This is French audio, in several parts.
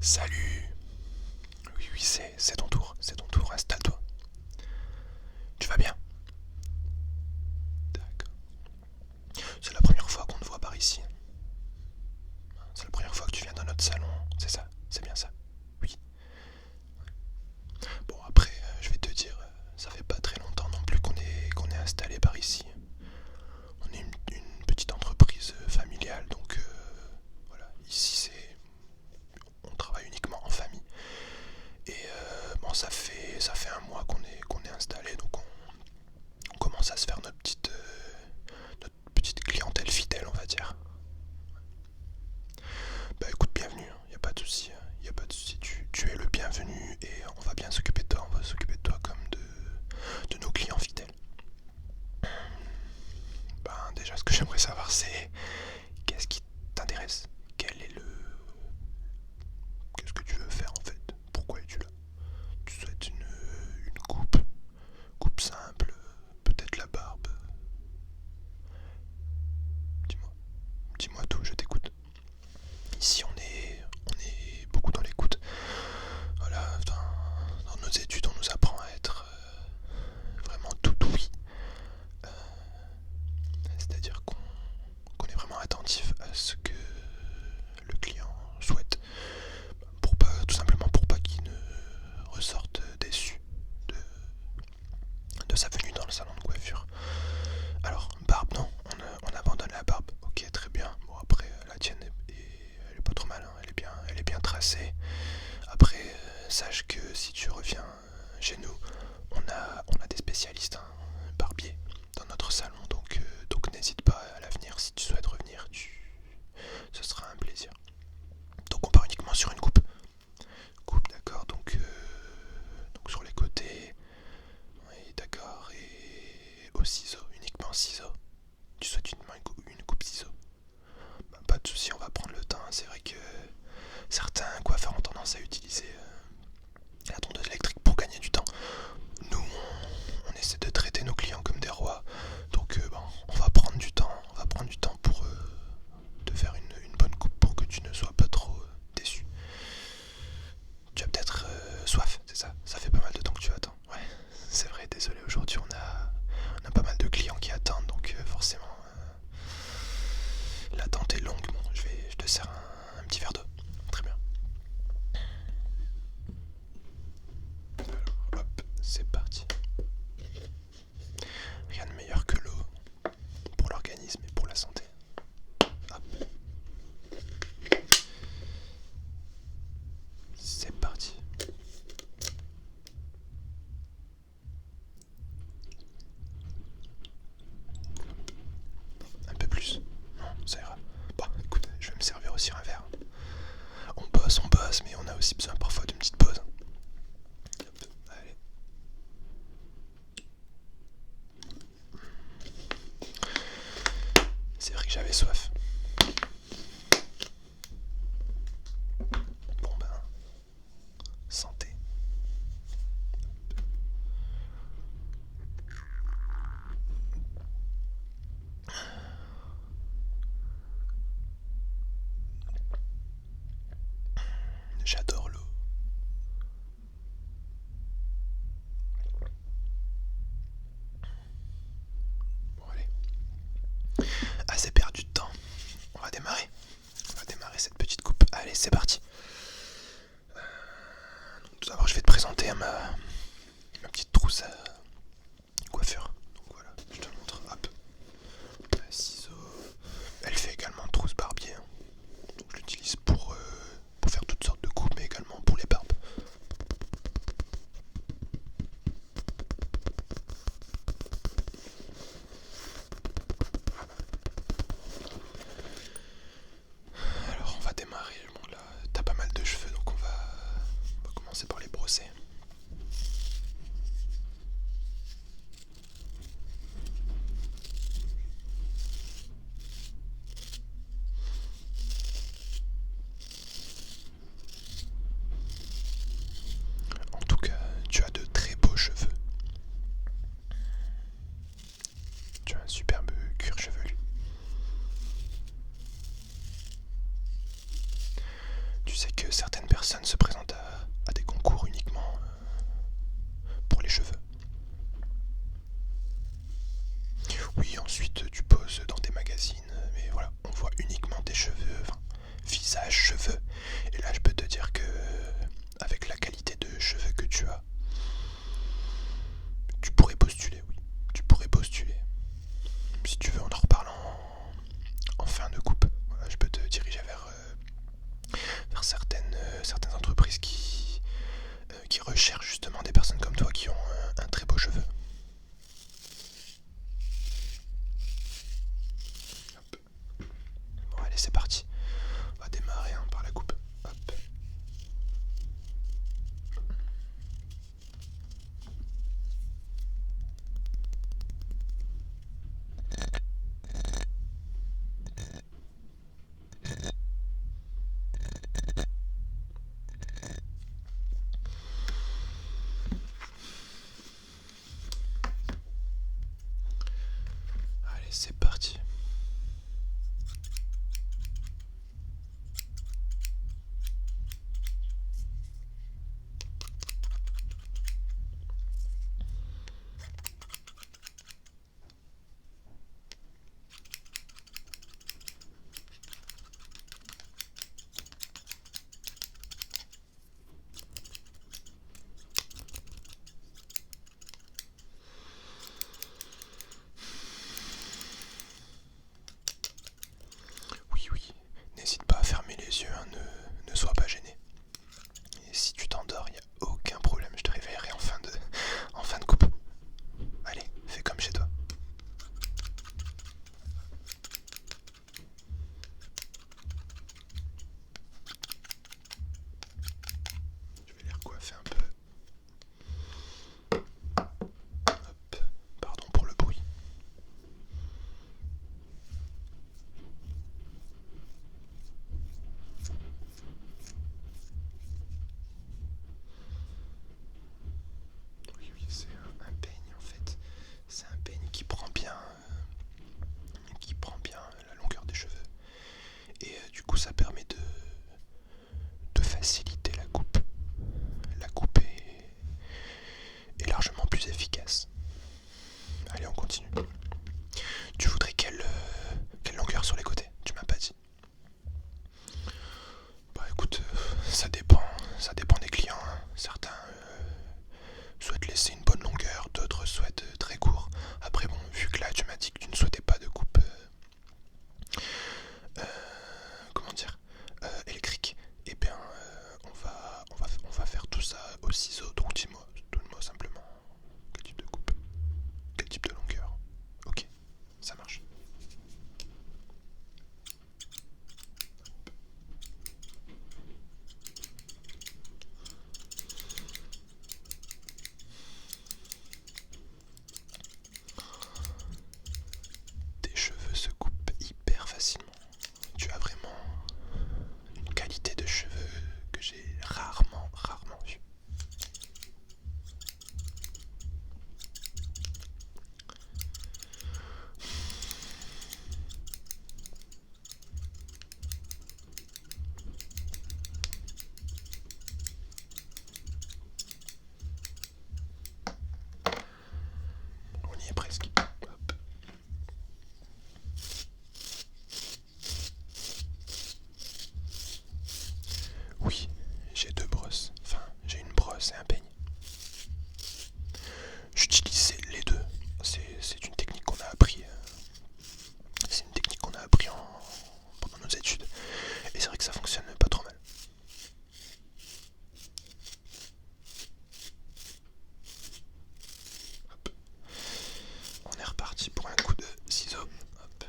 Salut. Oui, oui, c'est ton tour, installe-toi. Tu vas bien? D'accord. C'est la première fois qu'on te voit par ici. C'est la première fois que tu viens dans notre salon, c'est ça? C'est bien ça? Oui. Bon, après, je vais te dire, ça fait pas très longtemps non plus qu'on est installé par ici. On est une petite entreprise familiale, donc voilà, ici on travaille uniquement en famille. Et bon, ça fait un mois qu'on est installé, donc on commence à se faire notre petite clientèle fidèle, on va dire. Bah écoute, bienvenue, il n'y a pas de souci, y a pas de souci. Tu es le bienvenu et on va bien s'occuper de toi, on va s'occuper de toi comme de nos clients fidèles. Ben déjà, ce que j'aimerais savoir, c'est qu'est-ce qui t'intéresse? Quel est le... Qu'est-ce que tu veux faire en fait? Pourquoi es-tu là? Tu souhaites une coupe simple, peut-être la barbe? Dis-moi, dis-moi tout, je t'écoute. Ici, on est beaucoup dans l'écoute. Voilà, dans nos études, on nous apprend à être vraiment tout oui. Euh, C'est-à-dire qu'on est vraiment attentif à ce que le client souhaite, tout simplement pour pas qu'il ne ressorte déçu de, de sa venue dans le salon de coiffure. Alors, barbe, non, on abandonne la barbe. Ok, très bien. Bon, après, la tienne, elle est pas trop mal, hein. Elle est bien tracée. Après, sache que si tu reviens chez nous, on a des spécialistes, hein, barbiers, dans notre salon. Donc n'hésite pas à l'avenir, si tu souhaites revenir, ce sera un plaisir. Donc on part uniquement sur une coupe. Coupe, d'accord, donc sur les côtés. Oui, d'accord, et au ciseau, uniquement ciseaux. Tu souhaites une coupe ciseaux? Bah, pas de souci, on va prendre le temps. C'est vrai que certains coiffeurs ont tendance à utiliser la tondeuse électrique pour gagner du temps. Nous, on essaie de traiter nos clients comme des rois. Donc bon, on va prendre du temps pour te faire une bonne coupe pour que tu ne sois pas trop déçu. Tu as peut-être soif, c'est ça? Ça fait pas mal de temps que tu attends. Ouais, c'est vrai, désolé, aujourd'hui on a pas mal de clients qui attendent, donc forcément l'attente est longue. Bon, je te sers un petit verre d'eau. Très bien. Alors, hop, c'est parti. Rien de meilleur que l'eau pour l'organisme et pour la santé. Hop. C'est parti. Un peu plus. Non, ça ira. Bon, écoute, je vais me servir aussi un verre. On bosse, mais on a aussi besoin parfois d'une petite pause. Hop, allez. C'est vrai que j'avais soif. Bon ben, santé. J'adore l'eau. Bon allez. Assez perdu de temps. On va démarrer. On va démarrer cette petite coupe. Allez, c'est parti. Donc, tout d'abord, je vais te présenter ma petite trousse à coiffure. Donc voilà, je te montre. Hop. Ciseaux. Elle fait également trousse barbier, hein. Donc je l'utilise pour faire toutes sortes de coupes, mais également pour les barbes. Alors on va démarrer. Bon là, t'as pas mal de cheveux, donc on va commencer par les brosser. En tout cas, tu as de très beaux cheveux. Tu as un superbe cuir chevelu. Tu sais que certaines personnes personne se présente à des concours uniquement pour les cheveux. Oui, ensuite tu poses dans des magazines, mais voilà, on voit uniquement tes cheveux, enfin, visage, cheveux. Et là, je peux te dire que, avec la qualité de cheveux que tu as, tu pourrais postuler, oui. Tu pourrais postuler. Si tu veux, on en reparle en fin de coupe. Voilà, je peux te diriger vers certaines entreprises qui recherchent justement des personnes comme toi qui ont un très beau cheveu. Hop. Bon, allez, c'est parti. On va démarrer par la coupe. Hop. Allez, c'est parti. Oui, n'hésite pas à fermer les yeux, hein, ne sois pas gêné. Et si tu t'endors, il n'y a aucun problème, je te réveillerai en fin de coupe. Allez, fais comme chez toi. Je vais les recoiffer un peu. Hop, pardon pour le bruit. Oui, c'est un peigne en fait. C'est un peigne qui prend bien la longueur des cheveux. Et du coup, ça permet de faciliter la coupe. La coupe est largement plus efficace. Allez, on continue. Tu voudrais quelle longueur sur les côtés? Tu m'as pas dit. Bah écoute, ça dépend des clients, hein. Certains souhaitent laisser une bonne longueur, d'autres souhaitent très court. Après bon, vu que là tu m'as dit que tu ne souhaitais pas de coupe, comment dire, électrique, et bien on va faire tout ça au ciseau. Donc donne-moi simplement quel type de coupe, quel type de longueur. Ok, ça marche. Tes cheveux se coupent hyper facilement. Tu as vraiment une qualité de cheveux que j'ai rarement vue. On y est presque. Hop. Oui, j'ai deux brosses. Enfin, j'ai une brosse et un peigne. J'utilise les deux. C'est une technique qu'on a appris. C'est une technique qu'on a appris pendant nos études. Et c'est vrai que ça fonctionne pas trop mal. Hop. On est reparti pour un coup de ciseaux. Hop.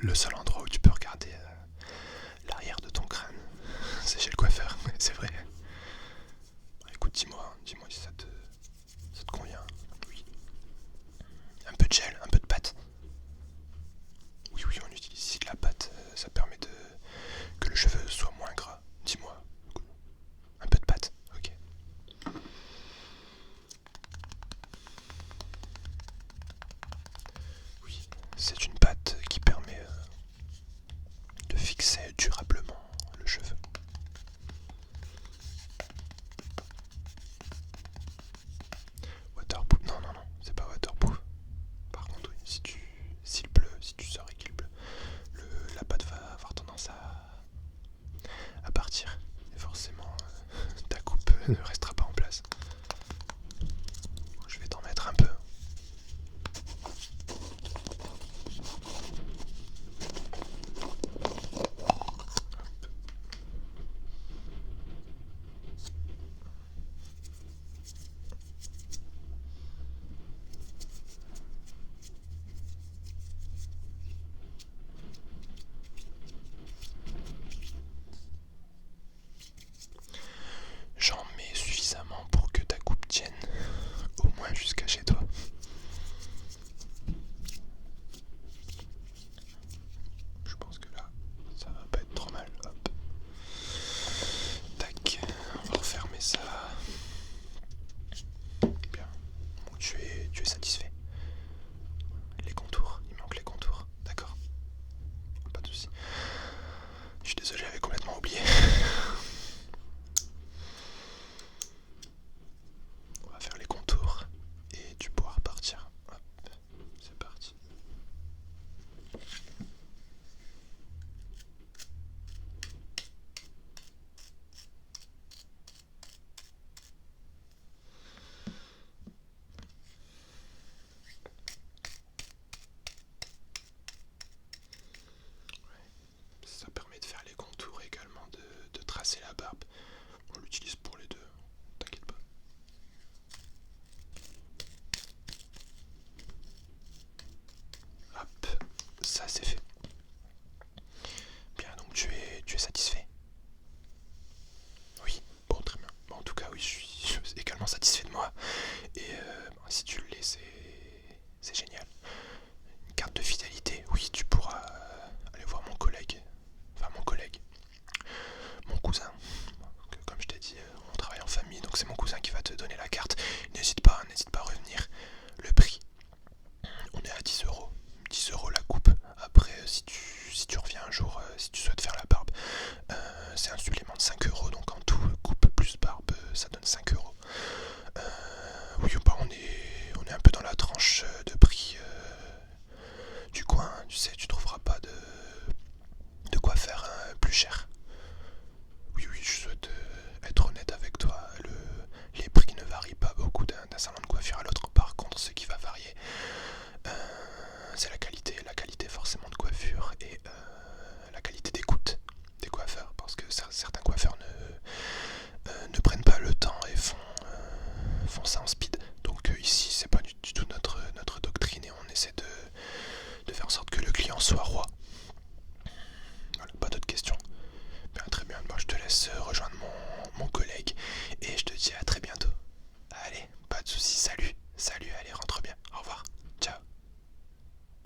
le seul endroit où tu peux regarder l'arrière de ton crâne, c'est chez le coiffeur, c'est vrai. Écoute, dis-moi si ça te convient. Oui. Un peu de gel, un peu de pâte. Oui, on utilise ici de la pâte, ça permet que le cheveu soit moins gras. Dis-moi. Un peu de pâte, ok. Oui, c'est une pâte qui permet de fixer durablement le cheveu. Waterproof, non, c'est pas waterproof. Par contre, oui, s'il pleut, si tu sors et qu'il pleut, la pâte va avoir tendance à partir. Et forcément, ta coupe ne restera pas en place. Je vais t'en mettre un peu. J'en mets suffisamment pour que ta coupe tienne au moins jusqu'à chez toi. Je pense que là, ça va pas être trop mal. Hop. Tac, on va refermer ça. Bien. Bon, tu es satisfait. Les contours, il manque les contours, d'accord. Pas de soucis. Je suis désolé, j'avais complètement oublié. On va faire les contours et tu pourras repartir. Hop, c'est parti. Ça permet de faire les contours également, de tracer la barbe. On l'utilise pour les deux, t'inquiète pas. Hop, ça c'est fait. Bien, donc tu es satisfait? Oui, bon, très bien. Bon, en tout cas, oui, je suis également satisfait de moi. Et si tu le laisses, c'est génial. Une carte de fidélité, oui, tu pourras aller voir mon collègue. Enfin, mon cousin. Comme je t'ai dit, on travaille en famille, donc c'est mon cousin qui va te donner la carte. N'hésite pas à revenir. Le prix, on est à 10€. 10€ la coupe. Après, si tu reviens un jour, si tu souhaites faire la barbe, c'est un supplément de 5€. Donc en tout, coupe plus barbe, ça donne 5€. Oui, bah, on est un peu dans la tranche de prix du coin. Tu sais, tu trouveras pas de quoi faire plus cher. Oui, je souhaite être honnête avec toi. Les prix ne varient pas beaucoup d'un salon de coiffure à l'autre. Par contre, ce qui va varier, c'est la qualité forcément de coiffure et la qualité d'écoute des coiffeurs. Parce que certains coiffeurs ne prennent pas le temps et font ça en speed. Donc ici, c'est pas du tout notre doctrine et on essaie de faire en sorte que le client soit roi. Voilà, pas d'autres questions. Bien, très bien, moi je te laisse rejoindre